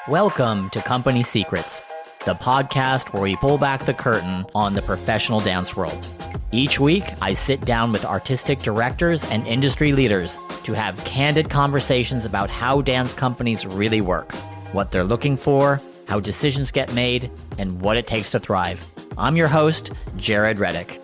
Welcome to Company Secrets, the podcast where we pull back the curtain on the professional dance world. Each week, I sit down with artistic directors and industry leaders to have candid conversations about how dance companies really work, what they're looking for, how decisions get made, and what it takes to thrive. I'm your host, Jared Reddick.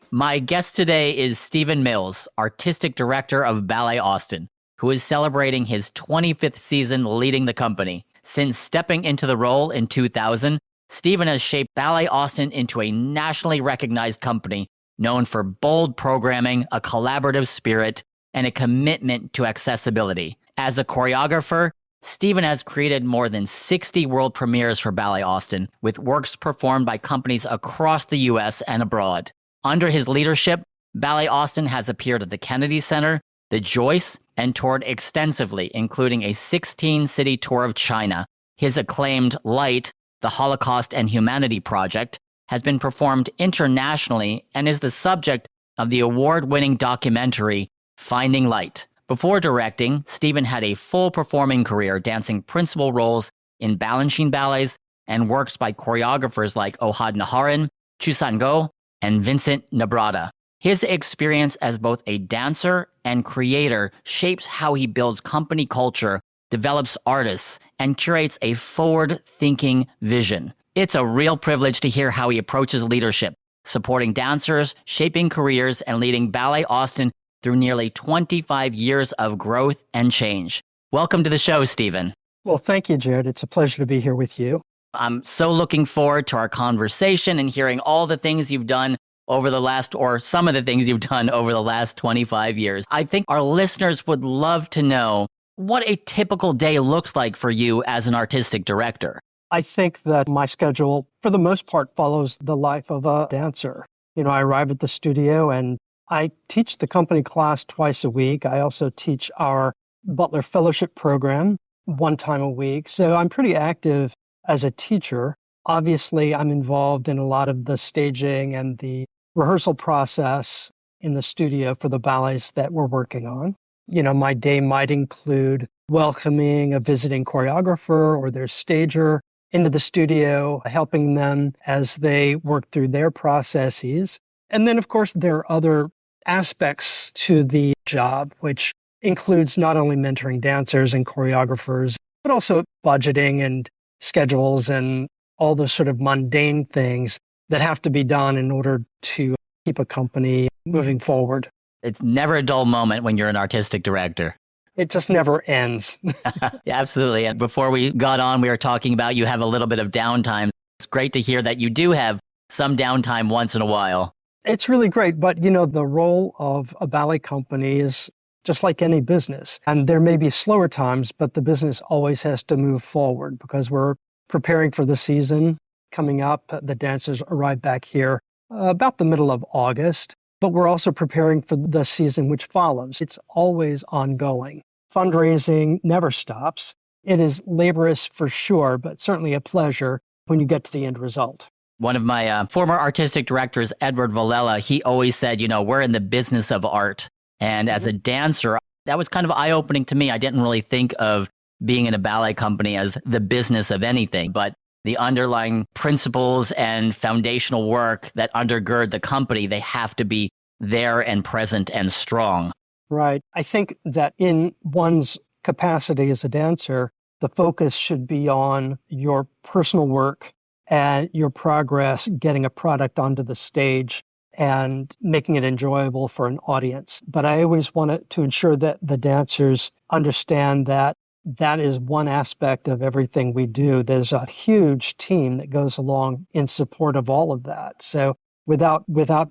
My guest today is Stephen Mills, Artistic Director of Ballet Austin, who is celebrating his 25th season leading the company. Since stepping into the role in 2000, Stephen has shaped Ballet Austin into a nationally recognized company known for bold programming, a collaborative spirit, and a commitment to accessibility. As a choreographer, Stephen has created more than 60 world premieres for Ballet Austin, with works performed by companies across the U.S. and abroad. Under his leadership, Ballet Austin has appeared at the Kennedy Center, the Joyce, and toured extensively, including a 16-city tour of China. His acclaimed Light, the Holocaust and Humanity Project, has been performed internationally and is the subject of the award-winning documentary Finding Light. Before directing, Stephen had a full performing career dancing principal roles in Balanchine ballets and works by choreographers like Ohad Naharin, Chu Sang-go, and Vincent Nabrata. His experience as both a dancer and creator shapes how he builds company culture, develops artists, and curates a forward-thinking vision. It's a real privilege to hear how he approaches leadership, supporting dancers, shaping careers, and leading Ballet Austin through nearly 25 years of growth and change. Welcome to the show, Stephen. Well, thank you, Jared. It's a pleasure to be here with you. I'm so looking forward to our conversation and hearing all the things you've done over the last, or some of the things you've done over the last 25 years. I think our listeners would love to know what a typical day looks like for you as an artistic director. I think that my schedule, for the most part, follows the life of a dancer. I arrive at the studio and I teach the company class twice a week. I also teach our Butler Fellowship program one time a week. So I'm pretty active as a teacher. Obviously, I'm involved in a lot of the staging and the rehearsal process in the studio for the ballets that we're working on. My day might include welcoming a visiting choreographer or their stager into the studio, helping them as they work through their processes. And then, of course, there are other aspects to the job, which includes not only mentoring dancers and choreographers, but also budgeting and schedules and all the sort of mundane things that have to be done in order to keep a company moving forward. It's never a dull moment when you're an artistic director. It just never ends. Yeah, absolutely. And before we got on, we were talking about you have a little bit of downtime. It's great to hear that you do have some downtime once in a while. It's really great. But, the role of a ballet company is just like any business. And there may be slower times, but the business always has to move forward because we're preparing for the season coming up. The dancers arrive back here about the middle of August, but we're also preparing for the season which follows. It's always ongoing. Fundraising never stops. It is laborious for sure, but certainly a pleasure when you get to the end result. One of my former artistic directors, Edward Valella, he always said, we're in the business of art. And as a dancer, that was kind of eye-opening to me. I didn't really think of being in a ballet company as the business of anything, but the underlying principles and foundational work that undergird the company, they have to be there and present and strong. Right. I think that in one's capacity as a dancer, the focus should be on your personal work and your progress getting a product onto the stage and making it enjoyable for an audience. But I always want to ensure that the dancers understand that that is one aspect of everything we do. There's a huge team that goes along in support of all of that. So without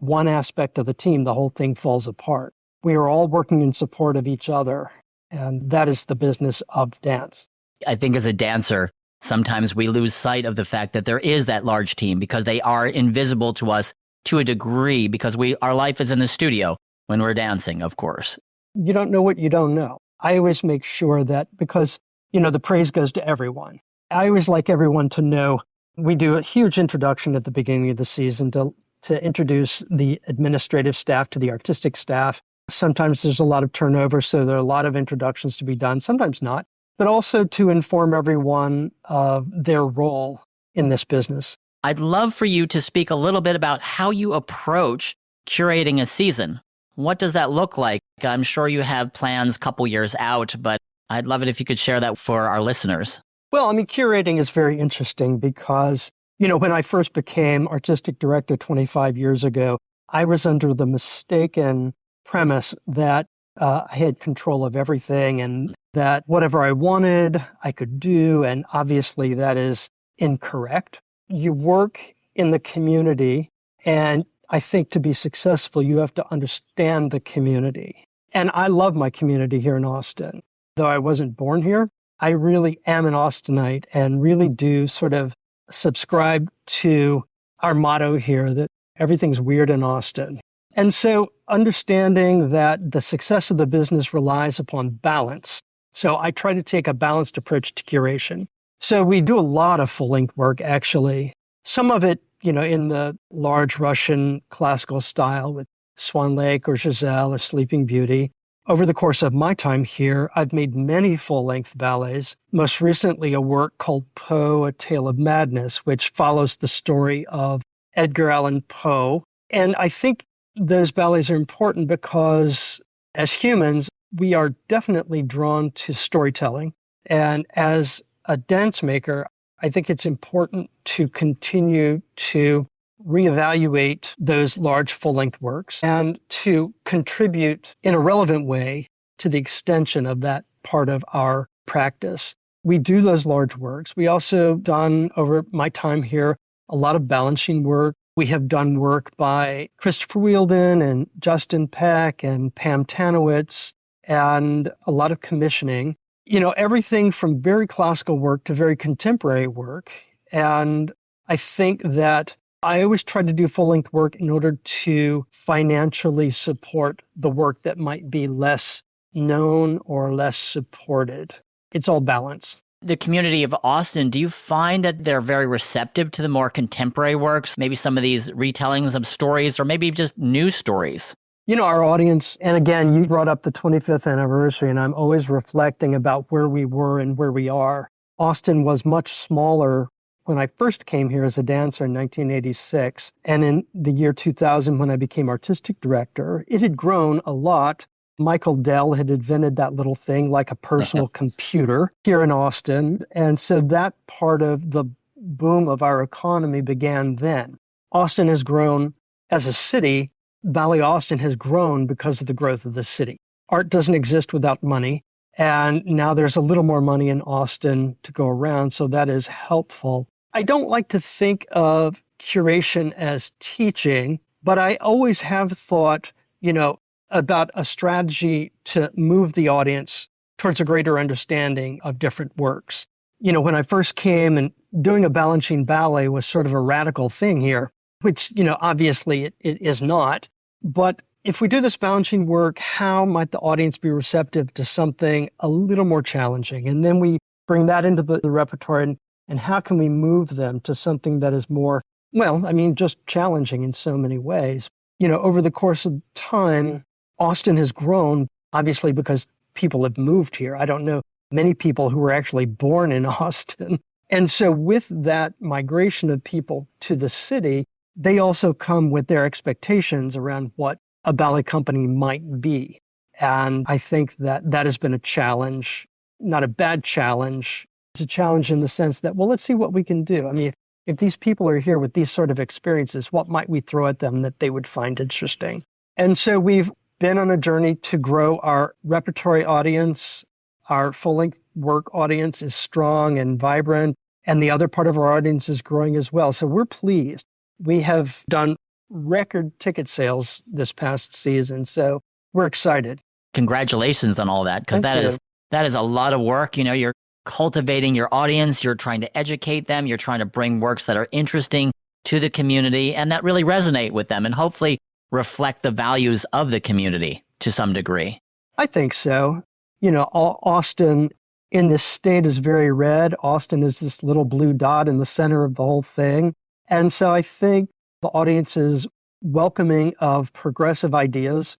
one aspect of the team, the whole thing falls apart. We are all working in support of each other, and that is the business of dance. I think as a dancer, sometimes we lose sight of the fact that there is that large team because they are invisible to us to a degree because our life is in the studio when we're dancing, of course. You don't know what you don't know. I always make sure that because, the praise goes to everyone. I always like everyone to know we do a huge introduction at the beginning of the season to introduce the administrative staff to the artistic staff. Sometimes there's a lot of turnover, so there are a lot of introductions to be done, sometimes not, but also to inform everyone of their role in this business. I'd love for you to speak a little bit about how you approach curating a season. What does that look like? I'm sure you have plans a couple years out, but I'd love it if you could share that for our listeners. Well, curating is very interesting because, when I first became artistic director 25 years ago, I was under the mistaken premise that I had control of everything and that whatever I wanted, I could do. And obviously that is incorrect. You work in the community, and I think to be successful, you have to understand the community. And I love my community here in Austin. Though I wasn't born here, I really am an Austinite and really do sort of subscribe to our motto here that everything's weird in Austin. And so understanding that the success of the business relies upon balance. So I try to take a balanced approach to curation. So we do a lot of full-length work, actually. Some of it, in the large Russian classical style with Swan Lake or Giselle or Sleeping Beauty. Over the course of my time here, I've made many full-length ballets, most recently a work called Poe, A Tale of Madness, which follows the story of Edgar Allan Poe. And I think those ballets are important because as humans, we are definitely drawn to storytelling. And as a dance maker, I think it's important to continue to reevaluate those large full-length works and to contribute in a relevant way to the extension of that part of our practice. We do those large works. We also done, over my time here, a lot of balancing work. We have done work by Christopher Wheeldon and Justin Peck and Pam Tanowitz and a lot of commissioning. Everything from very classical work to very contemporary work. And I think that I always try to do full-length work in order to financially support the work that might be less known or less supported. It's all balance. The community of Austin, do you find that they're very receptive to the more contemporary works, maybe some of these retellings of stories or maybe just new stories? Our audience, and again, you brought up the 25th anniversary, and I'm always reflecting about where we were and where we are. Austin was much smaller when I first came here as a dancer in 1986. And in the year 2000, when I became artistic director, it had grown a lot. Michael Dell had invented that little thing like a personal computer here in Austin. And so that part of the boom of our economy began then. Austin has grown as a city. Ballet Austin has grown because of the growth of the city. Art doesn't exist without money. And now there's a little more money in Austin to go around. So that is helpful. I don't like to think of curation as teaching, but I always have thought, about a strategy to move the audience towards a greater understanding of different works. When I first came and doing a Balanchine ballet was sort of a radical thing here, which, obviously it is not. But if we do this Balanchine work, how might the audience be receptive to something a little more challenging? And then we bring that into the repertoire and how can we move them to something that is more, just challenging in so many ways. Over the course of time, Austin has grown, obviously, because people have moved here. I don't know many people who were actually born in Austin. And so with that migration of people to the city, they also come with their expectations around what a ballet company might be. And I think that has been a challenge, not a bad challenge. It's a challenge in the sense that, let's see what we can do. If these people are here with these sort of experiences, what might we throw at them that they would find interesting? And so we've been on a journey to grow our repertory audience. Our full-length work audience is strong and vibrant, and the other part of our audience is growing as well. So we're pleased. We have done record ticket sales this past season, so we're excited. Congratulations on all that, because that is a lot of work. You're cultivating your audience, you're trying to educate them, you're trying to bring works that are interesting to the community and that really resonate with them and hopefully reflect the values of the community to some degree. I think so. Austin in this state is very red. Austin is this little blue dot in the center of the whole thing. And so I think the audience is welcoming of progressive ideas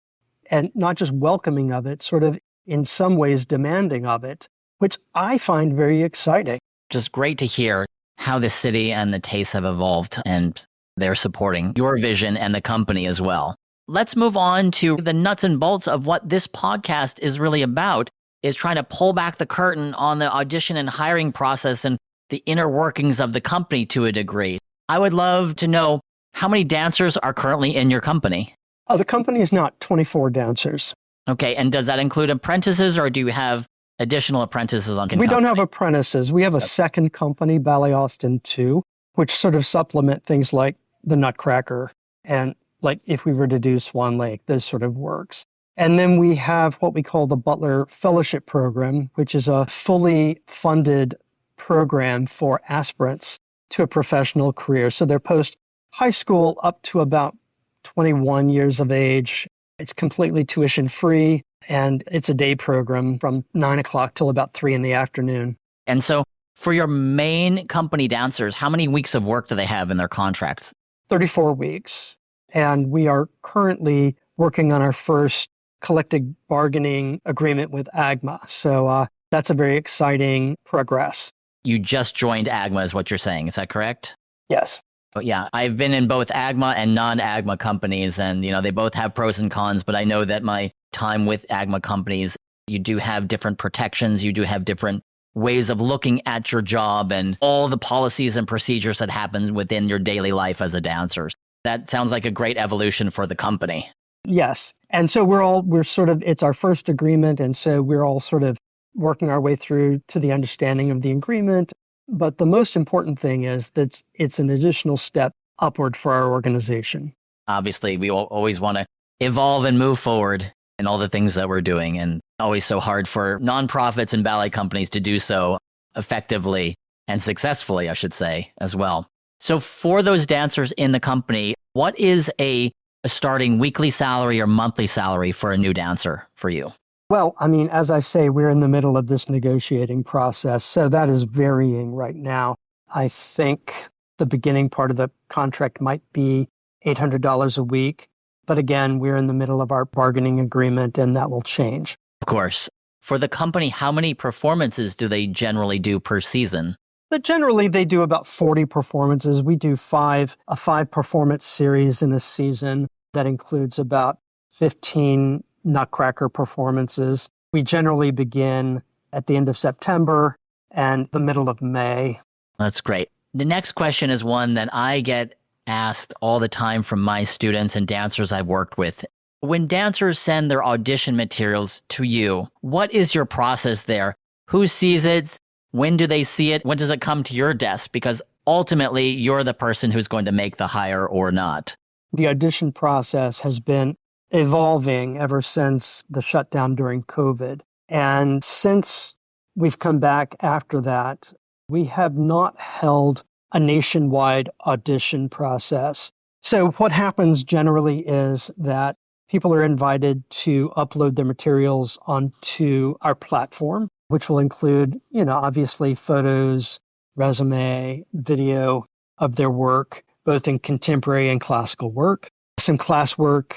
and not just welcoming of it, sort of in some ways demanding of it, which I find very exciting. Just great to hear how the city and the tastes have evolved, and they're supporting your vision and the company as well. Let's move on to the nuts and bolts of what this podcast is really about, is trying to pull back the curtain on the audition and hiring process and the inner workings of the company to a degree. I would love to know how many dancers are currently in your company? The company is not 24 dancers. Okay, and does that include apprentices, or do you have additional apprentices on We don't have apprentices. We have a second company, Ballet Austin 2, which sort of supplement things like the Nutcracker and like if we were to do Swan Lake, those sort of works. And then we have what we call the Butler Fellowship Program, which is a fully funded program for aspirants to a professional career. So they're post high school up to about 21 years of age. It's completely tuition free, and it's a day program from 9 o'clock till about 3 in the afternoon. And so for your main company dancers, how many weeks of work do they have in their contracts? 34 weeks. And we are currently working on our first collective bargaining agreement with AGMA. So that's a very exciting progress. You just joined AGMA is what you're saying. Is that correct? Yes. But yeah, I've been in both AGMA and non-AGMA companies, and they both have pros and cons, but I know that my time with AGMA companies, you do have different protections, you do have different ways of looking at your job and all the policies and procedures that happen within your daily life as a dancer. That sounds like a great evolution for the company. Yes. And so it's our first agreement, and so we're all sort of working our way through to the understanding of the agreement. But the most important thing is that it's an additional step upward for our organization. Obviously, we always want to evolve and move forward in all the things that we're doing, and always so hard for nonprofits and ballet companies to do so effectively and successfully, I should say, as well. So for those dancers in the company, what is a starting weekly salary or monthly salary for a new dancer for you? Well, I mean, as I say, we're in the middle of this negotiating process, so that is varying right now. I think the beginning part of the contract might be $800 a week. But again, we're in the middle of our bargaining agreement, and that will change. Of course. For the company, how many performances do they generally do per season? But generally, they do about 40 performances. We do a 5-performance series in a season that includes about 15 Nutcracker performances. We generally begin at the end of September and the middle of May. That's great. The next question is one that I get asked all the time from my students and dancers I've worked with. When dancers send their audition materials to you, what is your process there? Who sees it? When do they see it? When does it come to your desk? Because ultimately, you're the person who's going to make the hire or not. The audition process has been evolving ever since the shutdown during COVID. And since we've come back after that, we have not held a nationwide audition process. So what happens generally is that people are invited to upload their materials onto our platform, which will include, obviously photos, resume, video of their work, both in contemporary and classical work. Some class work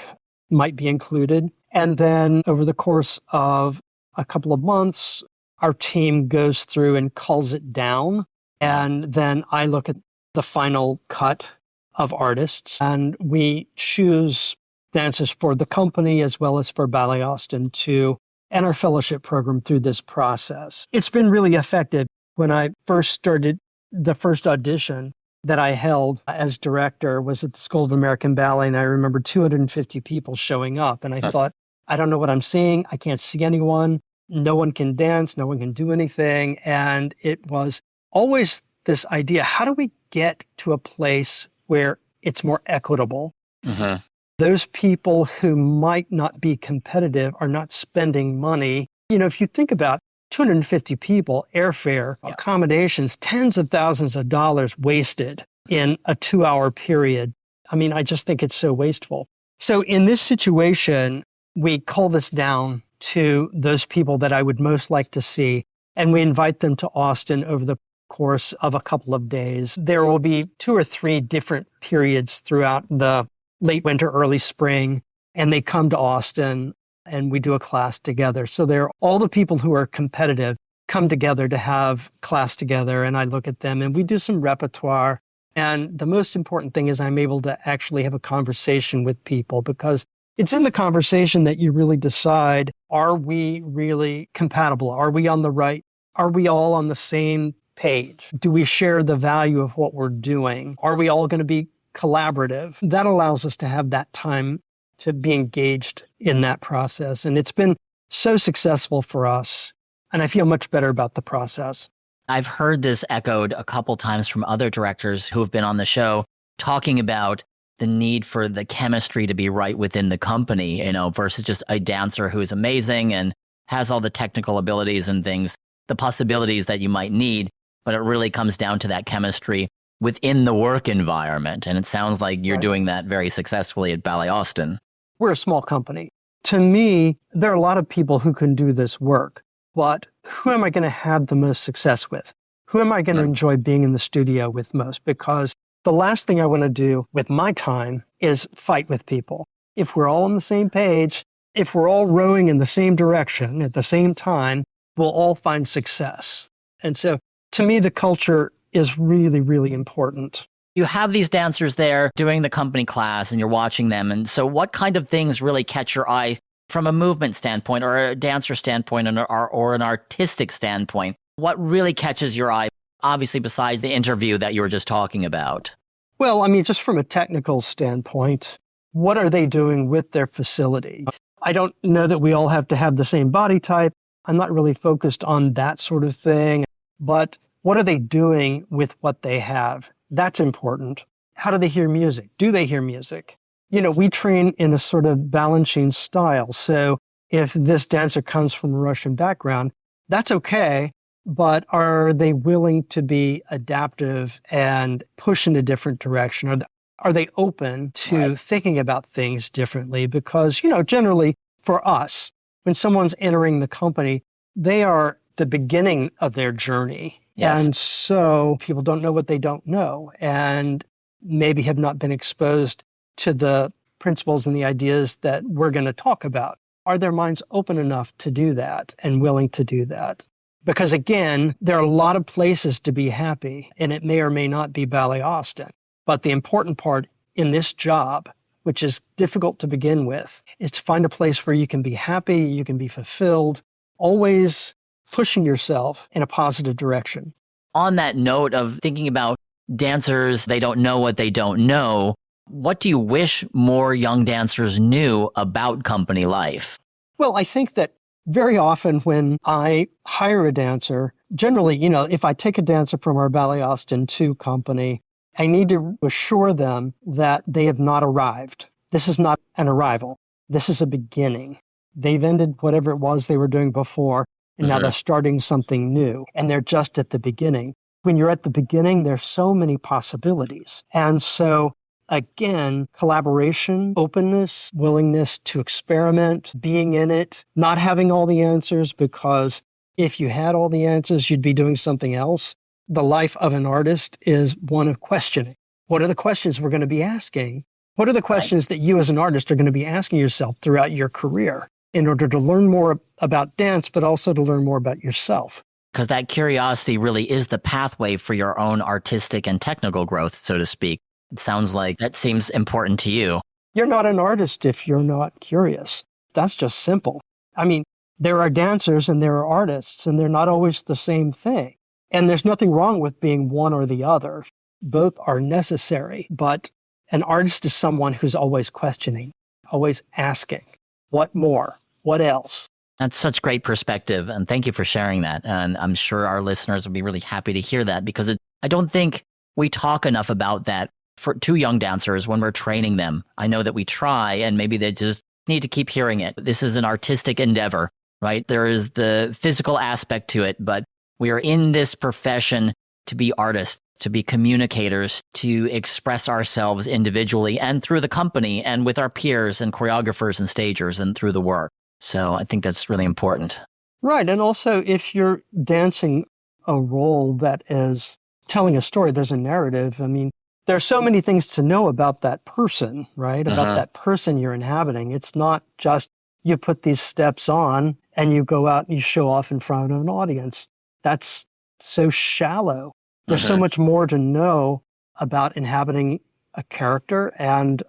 might be included. And then over the course of a couple of months, our team goes through and culls it down. And then I look at the final cut of artists, and we choose dancers for the company as well as for Ballet Austin 2 and our fellowship program through this process. It's been really effective. When I first started, the first audition that I held as director was at the School of American Ballet, and I remember 250 people showing up. And I thought, I don't know what I'm seeing. I can't see anyone. No one can dance. No one can do anything. And it was always this idea, how do we get to a place where it's more equitable? Mm-hmm. Those people who might not be competitive are not spending money. If you think about 250 people, airfare, accommodations, tens of thousands of dollars wasted in a 2-hour period. I mean, I just think it's so wasteful. So in this situation, we cull this down to those people that I would most like to see, and we invite them to Austin over the course of a couple of days. There will be 2 or 3 different periods throughout the late winter, early spring, and they come to Austin and we do a class together. So all the people who are competitive come together to have class together, and I look at them and we do some repertoire. And the most important thing is I'm able to actually have a conversation with people, because it's in the conversation that you really decide, are we really compatible? Are we all on the same page? Do we share the value of what we're doing? Are we all going to be collaborative? That allows us to have that time to be engaged in that process. And it's been so successful for us. And I feel much better about the process. I've heard this echoed a couple times from other directors who have been on the show talking about the need for the chemistry to be right within the company, versus just a dancer who's amazing and has all the technical abilities and things, the possibilities that you might need, but it really comes down to that chemistry within the work environment. And it sounds like you're doing that very successfully at Ballet Austin. We're a small company. To me, there are a lot of people who can do this work, but who am I going to have the most success with? Who am I going to enjoy being in the studio with most? Because the last thing I want to do with my time is fight with people. If we're all on the same page, if we're all rowing in the same direction at the same time, we'll all find success. And so to me, the culture is really, really important. You have these dancers there doing the company class and you're watching them. And so what kind of things really catch your eye from a movement standpoint or a dancer standpoint or an artistic standpoint? What really catches your eye, obviously, besides the interview that you were just talking about? Well, I mean, just from a technical standpoint, what are they doing with their facility? I don't know that we all have to have the same body type. I'm not really focused on that sort of thing. But what are they doing with what they have? That's important. How do they hear music? Do they hear music? We train in a sort of Balanchine style. So if this dancer comes from a Russian background, that's okay. But are they willing to be adaptive and push in a different direction? Are they open to thinking about things differently? Because, generally for us, when someone's entering the company, they are the beginning of their journey. Yes. And so people don't know what they don't know and maybe have not been exposed to the principles and the ideas that we're going to talk about. Are their minds open enough to do that and willing to do that? Because again, there are a lot of places to be happy, and it may or may not be Ballet Austin. But the important part in this job, which is difficult to begin with, is to find a place where you can be happy, you can be fulfilled, always pushing yourself in a positive direction. On that note of thinking about dancers, they don't know what they don't know, what do you wish more young dancers knew about company life? Well, I think that very often when I hire a dancer, generally, if I take a dancer from our Ballet Austin 2 company, I need to assure them that they have not arrived. This is not an arrival. This is a beginning. They've ended whatever it was they were doing before, and now they're starting something new, and they're just at the beginning. When you're at the beginning, there's so many possibilities. And so, again, collaboration, openness, willingness to experiment, being in it, not having all the answers, because if you had all the answers, you'd be doing something else. The life of an artist is one of questioning. What are the questions we're going to be asking? What are the questions that you as an artist are going to be asking yourself throughout your career in order to learn more about dance, but also to learn more about yourself? Because that curiosity really is the pathway for your own artistic and technical growth, so to speak. It sounds like that seems important to you. You're not an artist if you're not curious. That's just simple. I mean, there are dancers and there are artists, and they're not always the same thing. And there's nothing wrong with being one or the other. Both are necessary. But an artist is someone who's always questioning, always asking, what more? What else? That's such great perspective. And thank you for sharing that. And I'm sure our listeners will be really happy to hear that, because I don't think we talk enough about that for two young dancers when we're training them. I know that we try, and maybe they just need to keep hearing it. This is an artistic endeavor, right? There is the physical aspect to it, but we are in this profession to be artists, to be communicators, to express ourselves individually and through the company and with our peers and choreographers and stagers and through the work. So I think that's really important. Right. And also, if you're dancing a role that is telling a story, there's a narrative. I mean, there are so many things to know about that person, right? About that person you're inhabiting. It's not just you put these steps on and you go out and you show off in front of an audience. That's so shallow. There's so much more to know about inhabiting a character, and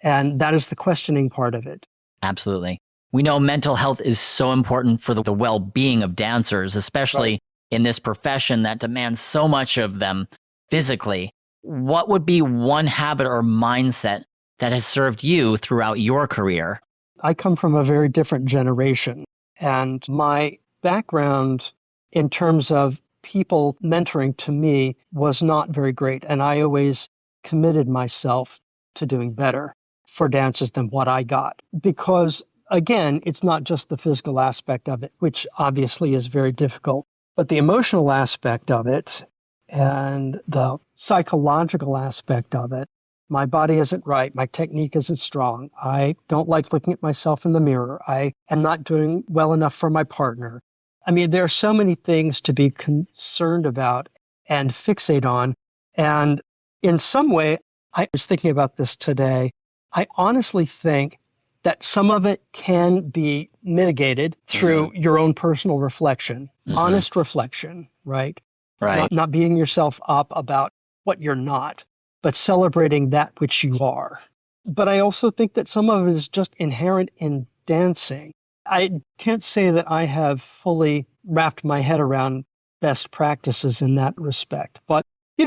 that is the questioning part of it. Absolutely. We know mental health is so important for the well-being of dancers, especially in this profession that demands so much of them physically. What would be one habit or mindset that has served you throughout your career? I come from a very different generation, and my background in terms of people mentoring to me was not very great. And I always committed myself to doing better for dancers than what I got. Because again, it's not just the physical aspect of it, which obviously is very difficult, but the emotional aspect of it and the psychological aspect of it. My body isn't right. My technique isn't strong. I don't like looking at myself in the mirror. I am not doing well enough for my partner. I mean, there are so many things to be concerned about and fixate on. And in some way, I was thinking about this today. I honestly think that some of it can be mitigated through your own personal reflection, honest reflection, right? Right. Not beating yourself up about what you're not, but celebrating that which you are. But I also think that some of it is just inherent in dancing. I can't say that I have fully wrapped my head around best practices in that respect. But,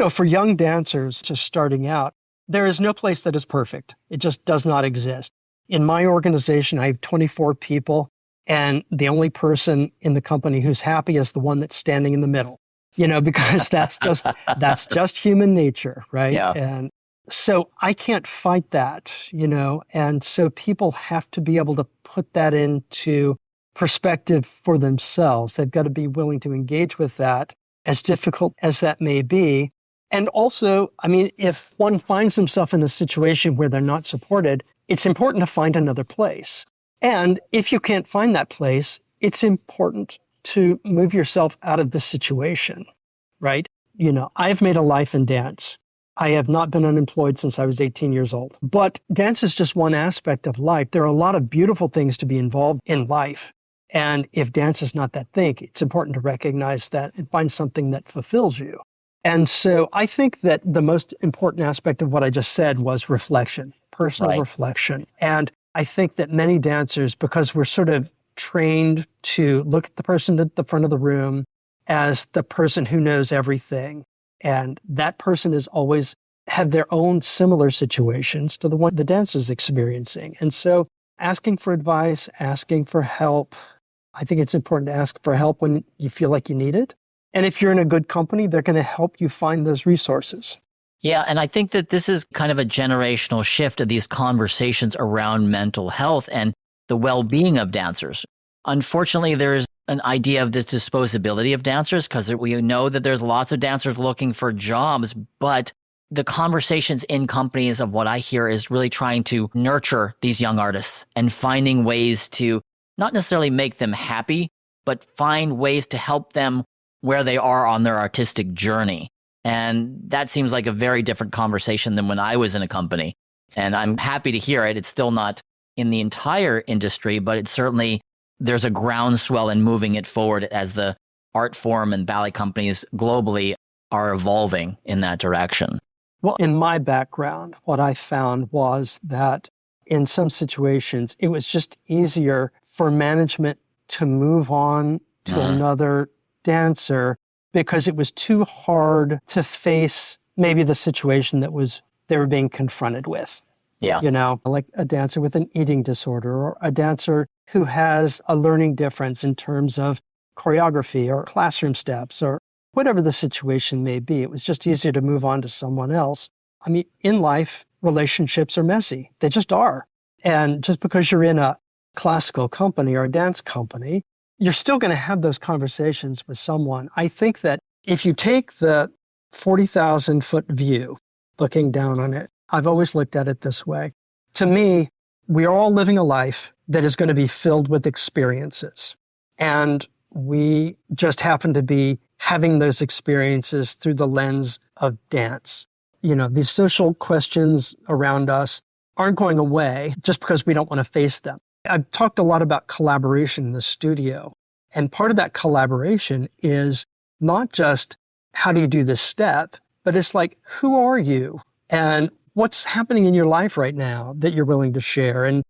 for young dancers just starting out, there is no place that is perfect. It just does not exist. In my organization, I have 24 people, and the only person in the company who's happy is the one that's standing in the middle. Because that's just human nature, right? Yeah. And so I can't fight that, and so people have to be able to put that into perspective for themselves. They've got to be willing to engage with that, as difficult as that may be. And also, if one finds himself in a situation where they're not supported, it's important to find another place. And if you can't find that place, it's important to move yourself out of the situation, right? I've made a life in dance. I have not been unemployed since I was 18 years old. But dance is just one aspect of life. There are a lot of beautiful things to be involved in life. And if dance is not that thing, it's important to recognize that and find something that fulfills you. And so I think that the most important aspect of what I just said was reflection, personal reflection. And I think that many dancers, because we're sort of trained to look at the person at the front of the room as the person who knows everything. And that person is always have their own similar situations to the one the dancer is experiencing. And so asking for advice, asking for help, I think it's important to ask for help when you feel like you need it. And if you're in a good company, they're going to help you find those resources. Yeah, and I think that this is kind of a generational shift of these conversations around mental health and the well-being of dancers. Unfortunately, there's an idea of this disposability of dancers because we know that there's lots of dancers looking for jobs, but the conversations in companies of what I hear is really trying to nurture these young artists and finding ways to not necessarily make them happy, but find ways to help them where they are on their artistic journey. And that seems like a very different conversation than when I was in a company. And I'm happy to hear it. It's still not in the entire industry, but it's certainly, there's a groundswell in moving it forward as the art form and ballet companies globally are evolving in that direction. Well, in my background, what I found was that in some situations, it was just easier for management to move on to another dancer because it was too hard to face maybe the situation that they were being confronted with. Yeah. Like a dancer with an eating disorder or a dancer who has a learning difference in terms of choreography or classroom steps or whatever the situation may be. It was just easier to move on to someone else. In life, relationships are messy. They just are. And just because you're in a classical company or a dance company, you're still going to have those conversations with someone. I think that if you take the 40,000-foot view, looking down on it, I've always looked at it this way. To me, we are all living a life that is going to be filled with experiences. And we just happen to be having those experiences through the lens of dance. These social questions around us aren't going away just because we don't want to face them. I've talked a lot about collaboration in the studio. And part of that collaboration is not just how do you do this step, but it's like, who are you? And what's happening in your life right now that you're willing to share? And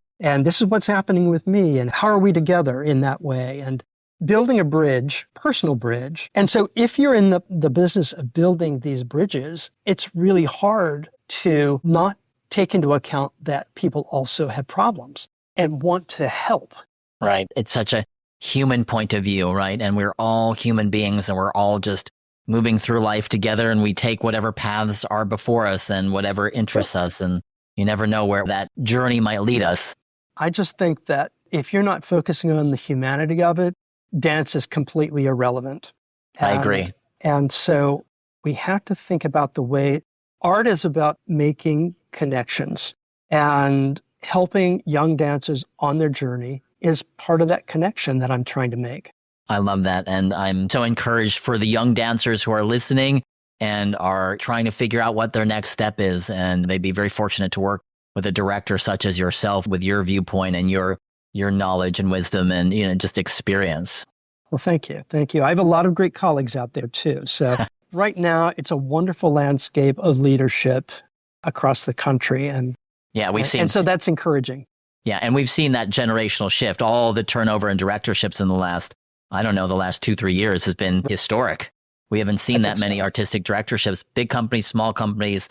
this is what's happening with me. And how are we together in that way? And building a bridge, personal bridge. And so if you're in the business of building these bridges, it's really hard to not take into account that people also have problems and want to help. Right. It's such a human point of view, right? And we're all human beings and we're all just moving through life together, and we take whatever paths are before us and whatever interests us. And you never know where that journey might lead us. I just think that if you're not focusing on the humanity of it, dance is completely irrelevant. I agree. And so we have to think about the way art is about making connections, and helping young dancers on their journey is part of that connection that I'm trying to make. I love that. And I'm so encouraged for the young dancers who are listening and are trying to figure out what their next step is. And they'd be very fortunate to work with a director such as yourself with your viewpoint and your knowledge and wisdom and, just experience. Well, thank you. Thank you. I have a lot of great colleagues out there too. So right now it's a wonderful landscape of leadership across the country. And so that's encouraging. Yeah. And we've seen that generational shift. All the turnover in directorships in the last 2-3 years has been historic. We haven't seen that many artistic directorships, big companies, small companies.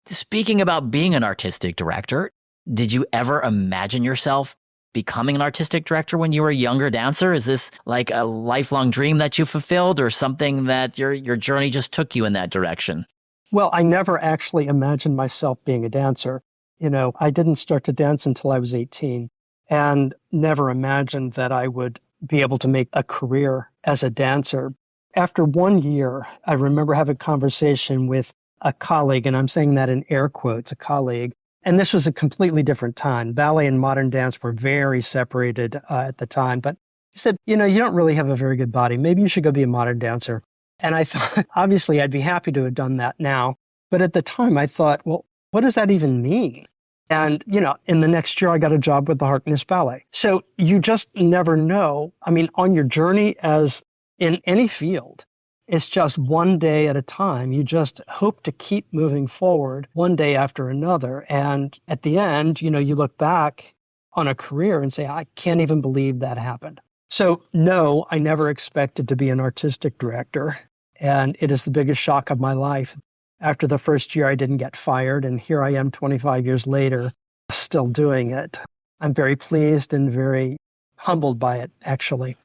Speaking about being an artistic director, did you ever imagine yourself becoming an artistic director when you were a younger dancer? Is this like a lifelong dream that you fulfilled, or something that your journey just took you in that direction? Well, I never actually imagined myself being a dancer. I didn't start to dance until I was 18, and never imagined that I would be able to make a career as a dancer. After 1 year, I remember having a conversation with a colleague, and I'm saying that in air quotes, a colleague. And this was a completely different time. Ballet and modern dance were very separated at the time. But he said, you don't really have a very good body. Maybe you should go be a modern dancer. And I thought, obviously, I'd be happy to have done that now. But at the time, I thought, well, what does that even mean? And, in the next year, I got a job with the Harkness Ballet. So you just never know. I mean, on your journey as in any field, it's just one day at a time. You just hope to keep moving forward one day after another. And at the end, you look back on a career and say, I can't even believe that happened. So no, I never expected to be an artistic director. And it is the biggest shock of my life. After the first year, I didn't get fired. And here I am 25 years later, still doing it. I'm very pleased and very humbled by it, actually.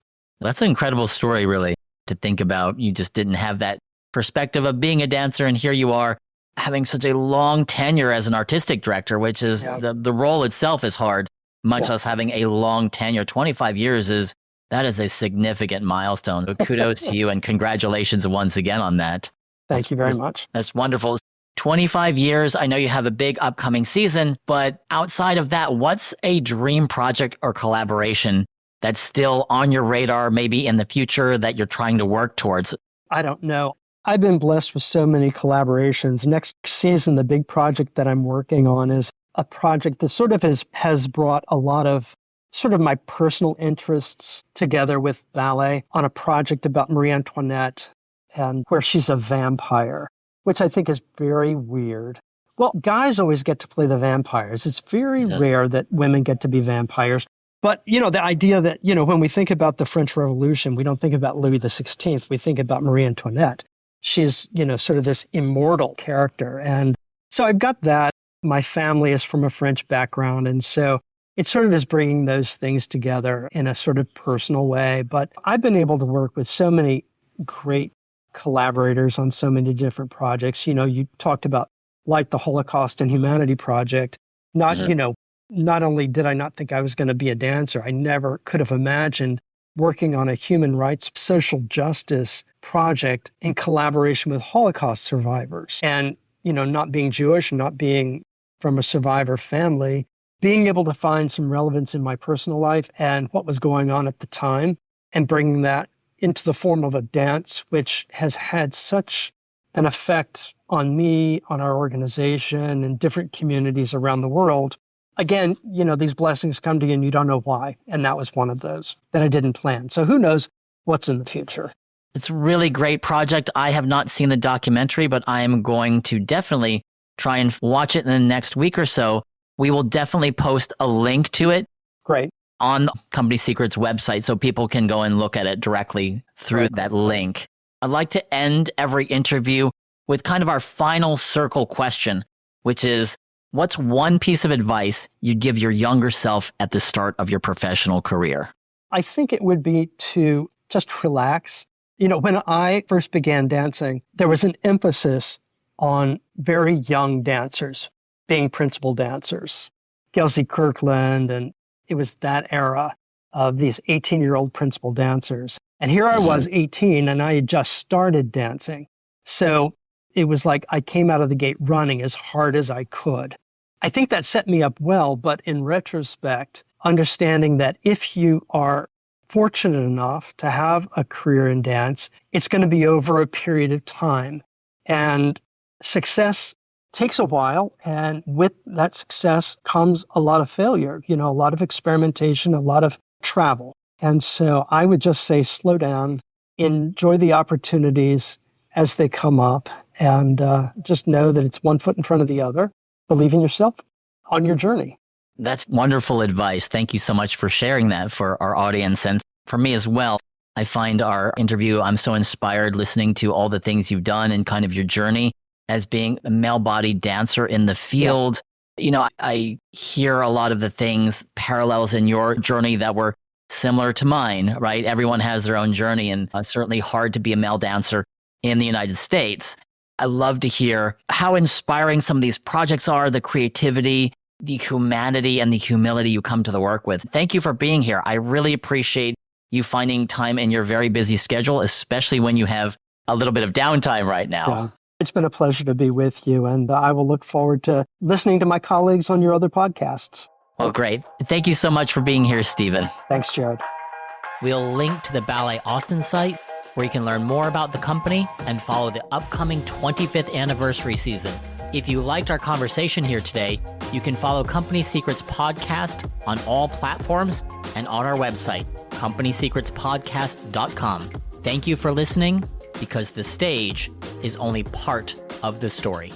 That's an incredible story, really, to think about. You just didn't have that perspective of being a dancer. And here you are having such a long tenure as an artistic director, which is the role itself is hard, much less having a long tenure. 25 years that is a significant milestone. So kudos to you and congratulations once again on that. Thank you very much. That's wonderful. 25 years. I know you have a big upcoming season, but outside of that, what's a dream project or collaboration that's still on your radar, maybe in the future, that you're trying to work towards? I don't know. I've been blessed with so many collaborations. Next season, the big project that I'm working on is a project that sort of has brought a lot of sort of my personal interests together with ballet on a project about Marie Antoinette, and where she's a vampire, which I think is very weird. Well, guys always get to play the vampires. It's very rare that women get to be vampires. But, the idea that, when we think about the French Revolution, we don't think about Louis XVI. We think about Marie Antoinette. She's, sort of this immortal character. And so I've got that. My family is from a French background. And so it sort of is bringing those things together in a sort of personal way. But I've been able to work with so many great collaborators on so many different projects. You talked about like the Holocaust and Humanity Project. Not only did I not think I was going to be a dancer, I never could have imagined working on a human rights, social justice project in collaboration with Holocaust survivors. And, not being Jewish, not being from a survivor family, being able to find some relevance in my personal life and what was going on at the time, and bringing that into the form of a dance, which has had such an effect on me, on our organization, and different communities around the world. again, these blessings come to you and you don't know why. And that was one of those that I didn't plan. So who knows what's in the future? It's a really great project. I have not seen the documentary, but I am going to definitely try and watch it in the next week or so. We will definitely post a link to it. Great. On Company Secret's website so people can go and look at it directly through that link. I'd like to end every interview with kind of our final circle question, which is, what's one piece of advice you'd give your younger self at the start of your professional career? I think it would be to just relax. When I first began dancing, there was an emphasis on very young dancers being principal dancers. Kelsey Kirkland, and it was that era of these 18-year-old principal dancers. And here I was 18 and I had just started dancing. So it was like I came out of the gate running as hard as I could. I think that set me up well, but in retrospect, understanding that if you are fortunate enough to have a career in dance, it's going to be over a period of time. And success takes a while. And with that success comes a lot of failure, a lot of experimentation, a lot of travel. And so I would just say, slow down, enjoy the opportunities as they come up, and just know that it's one foot in front of the other. Believe in yourself on your journey. That's wonderful advice. Thank you so much for sharing that for our audience and for me as well. I find our interview, I'm so inspired listening to all the things you've done and kind of your journey as being a male-bodied dancer in the field. Yeah. I hear a lot of the things, parallels in your journey that were similar to mine, right? Everyone has their own journey, and certainly hard to be a male dancer in the United States. I love to hear how inspiring some of these projects are, the creativity, the humanity, and the humility you come to the work with. Thank you for being here. I really appreciate you finding time in your very busy schedule, especially when you have a little bit of downtime right now. Yeah. It's been a pleasure to be with you, and I will look forward to listening to my colleagues on your other podcasts. Well, great. Thank you so much for being here, Stephen. Thanks, Jared. We'll link to the Ballet Austin site where you can learn more about the company and follow the upcoming 25th anniversary season. If you liked our conversation here today, you can follow Company Secrets Podcast on all platforms and on our website, companysecretspodcast.com. Thank you for listening, because the stage is only part of the story.